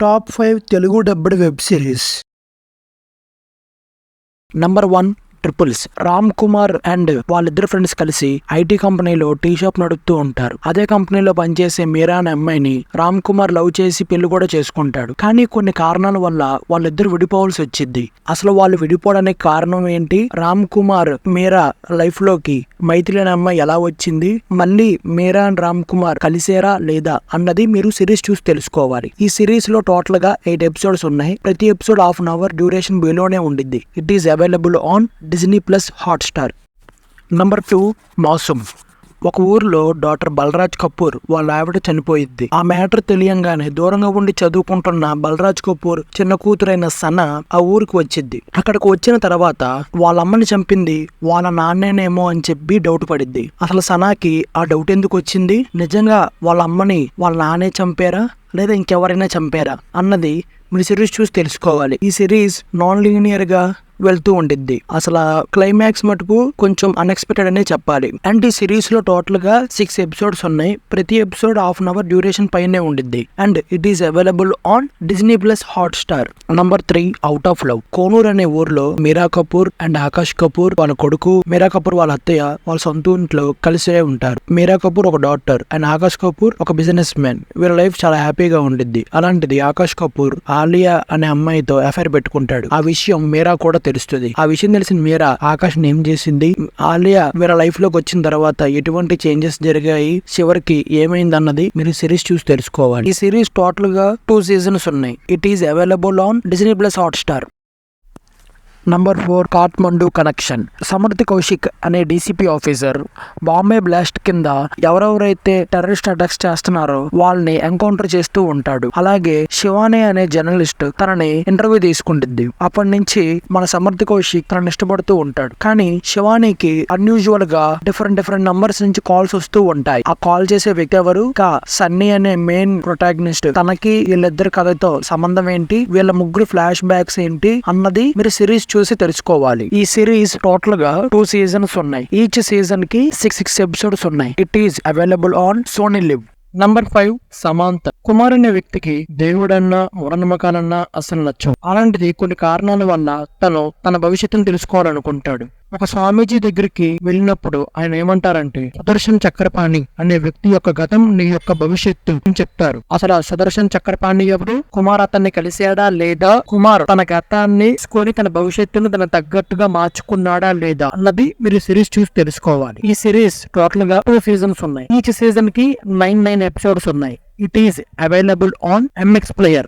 Top 5 Telugu dubbed web series. Number 1 triples. Ram Kumar and వాళ్ళిద్దరు friends కలిసి IT కంపెనీలో టీ షాప్ నడుపుతూ ఉంటారు. అదే కంపెనీలో పనిచేసే మీరా అనే అమ్మాయిని రామ్ కుమార్ లవ్ చేసి పెళ్లి కూడా చేసుకుంటాడు. కానీ కొన్ని కారణాల వల్ల వాళ్ళిద్దరు విడిపోవాల్సి వచ్చింది. అసలు వాళ్ళు విడిపోవడానికి కారణం ఏంటి, రామ్ కుమార్ మీరా లైఫ్ లోకి మైథిలి అనే అమ్మాయి ఎలా వచ్చింది, మళ్ళీ మీరా అండ్ రామ్ కుమార్ కలిసేరా లేదా అన్నది మీరు సిరీస్ చూసి తెలుసుకోవాలి. ఈ సిరీస్ లో టోటల్ గా 8 ఎపిసోడ్స్ ఉన్నాయి. ప్రతి ఎపిసోడ్ ½ an hour డ్యూరేషన్ బిలోనే ఉండిద్ది. It is available on Disney plus Hotstar. Number 2 Mausam. ఒక ఊర్లో డాక్టర్ బలరాజ్ కపూర్ వాళ్ళ ఆవిడ చనిపోయిద్ది. ఆ మ్యాటర్ తెలియంగానే దూరంగా ఉండి చదువుకుంటున్న బలరాజ్ కపూర్ చిన్న కూతురైన సనా ఆ ఊరికి వచ్చిద్ది. అక్కడికి వచ్చిన తర్వాత వాళ్ళ అమ్మని చంపింది వాళ్ళ నాన్నేనేమో అని చెప్పి డౌట్ పడిద్ది. అసలు సనాకి ఆ డౌట్ ఎందుకు వచ్చింది, నిజంగా వాళ్ళ అమ్మని వాళ్ళ నాన్నే చంపారా లేదా ఇంకెవరైనా చంపారా అన్నది మీరు సిరీస్ చూసి తెలుసుకోవాలి. ఈ సిరీస్ నాన్ లీనియర్ గా వెళ్తూ ఉండిద్ది. అసలు క్లైమాక్స్ మటుకు కొంచెం అన్ఎక్స్పెక్టెడ్ అనే చెప్పాలి. అండ్ ఈ సిరీస్ లో టోటల్ గా 6 ఎపిసోడ్స్ ఉన్నాయి. ప్రతి ఎపిసోడ్ ½ an hour డ్యూరేషన్ పైనే ఉండిద్ది. And it is available on Disney plus Hotstar. Number 3 out of love. Coonoor అనే ఊర్లో మీరా కపూర్ అండ్ ఆకాష్ కపూర్ వాళ్ళ కొడుకు, మీరా కపూర్ వాళ్ళ అత్తయ్య వాళ్ళ సొంత ఇంట్లో కలిసే ఉంటారు. మీరా కపూర్ ఒక డాక్టర్ అండ్ ఆకాష్ కపూర్ ఒక బిజినెస్ మ్యాన్. వీళ్ళ లైఫ్ చాలా హ్యాపీగా ఉండిద్ది. అలాంటిది ఆకాష్ కపూర్ ఆలియా అనే అమ్మాయితో అఫైర్ పెట్టుకుంటాడు. ఆ విషయం మీరా కూడా తెలుస్తుంది. ఆ విషయం తెలిసిన మీరా ఆకాష్ ఏం చేసింది, ఆలియా వీళ్ళ లైఫ్ లోకి వచ్చిన తర్వాత ఎటువంటి చేంజెస్ జరిగాయి, చివరికి ఏమైంది అన్నది మీరు సిరీస్ చూసి తెలుసుకోవాలి. ఈ సిరీస్ టోటల్ గా 2 seasons ఉన్నాయి. It is available on Disney plus Hotstar. Number 4 Kathmandu connection. Samarth Kaushik అనే డీసీపీ ఆఫీసర్ బాంబే బ్లాస్ట్ కింద ఎవరెవరైతే టెర్రరిస్ట్ అటాక్స్ చేస్తున్నారో వాళ్ళని ఎన్కౌంటర్ చేస్తూ ఉంటాడు. అలాగే శివాని అనే జర్నలిస్ట్ తనని ఇంటర్వ్యూ తీసుకుంటుంది. అప్పటి నుంచి మన సమర్థ్ కౌశిక్ తనని ఇష్టపడుతూ ఉంటాడు. కానీ శివానికి అన్యూజువల్ గా డిఫరెంట్ నంబర్స్ నుంచి కాల్స్ వస్తూ ఉంటాయి. ఆ కాల్ చేసే వ్యక్తి ఎవరు, సన్నీ అనే మెయిన్ ప్రొటాగనిస్ట్. తనకి వీళ్ళిద్దరి కథతో సంబంధం ఏంటి, వీళ్ళ ముగ్గురు ఫ్లాష్ బ్యాక్స్ ఏంటి అన్నది మీరు సిరీస్ చూసి తెలుసుకోవాలి. ఈ సిరీస్ టోటల్ గా 2 seasons ఉన్నాయి. ఈచ్ సీజన్ కి 6 ఎపిసోడ్స్ ఉన్నాయి. It is available on Sony LIV. Number 5 Samantha. Kumar అనే వ్యక్తికి దేవుడన్నా మూఢనమ్మకాలన్నా అసలు నచ్చవు. అలాంటిది కొన్ని కారణాల వల్ల తను తన భవిష్యత్తును తెలుసుకోవాలనుకుంటాడు. ఒక స్వామీజీ దగ్గరికి వెళ్ళినప్పుడు ఆయన ఏమంటారంటే, సుదర్శన్ చక్రపాణి అనే వ్యక్తి యొక్క గతం నీ యొక్క భవిష్యత్తు అని చెప్తారు. అసలు ఆ సుదర్శన్ చక్రపాణి ఎవరు, కుమార్ అతన్ని కలిసాడా లేదా, కుమార్ తన గతాన్ని తీసుకొని తన భవిష్యత్తును తన తగ్గట్టుగా మార్చుకున్నాడా లేదా అన్నది మీరు సిరీస్ చూసి తెలుసుకోవాలి. ఈ సిరీస్ టోటల్ గా 2 seasons ఉన్నాయి. ఈచ్ సీజన్ కి 9 ఎపిసోడ్స్ ఉన్నాయి. It is available on MX player.